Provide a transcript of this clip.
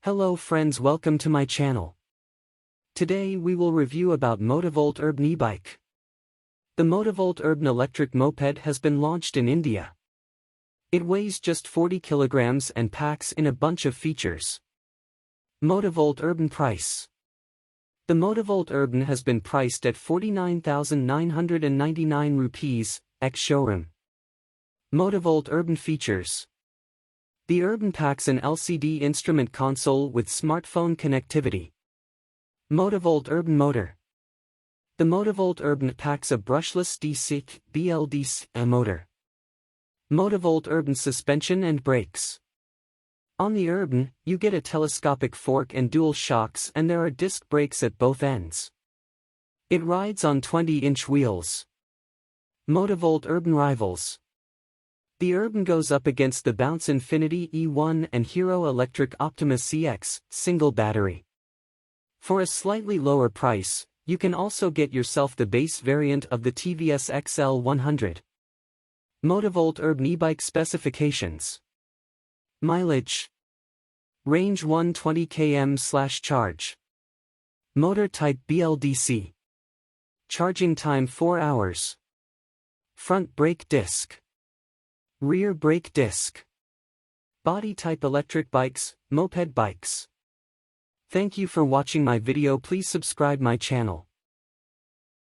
Hello friends, welcome to my channel. Today we will review about motovolt urbun e-bike. The motovolt urbun electric moped has been launched in India. It weighs just 40 kilograms and packs in a bunch of features. Motovolt urbun price. The motovolt urbun has been priced at 49,999 rupees, ex-showroom. Motovolt urbun features. The urbun packs an LCD instrument console with smartphone connectivity. Motovolt urbun motor. The motovolt urbun packs a brushless DC BLDC motor. Motovolt urbun suspension and brakes. On the urbun, you get a telescopic fork and dual shocks, and there are disc brakes at both ends. It rides on 20-inch wheels. Motovolt urbun rivals. The urbun goes up against the Bounce Infinity E1 and Hero Electric Optima CX, single battery. For a slightly lower price, you can also get yourself the base variant of the TVS XL 100. Motovolt urbun e-bike specifications. Mileage. Range 120 km/charge. Motor type BLDC. Charging time 4 hours. Front brake disc. Rear brake disc. Body type electric bikes, moped bikes. Thank you for watching my video. Please subscribe my channel.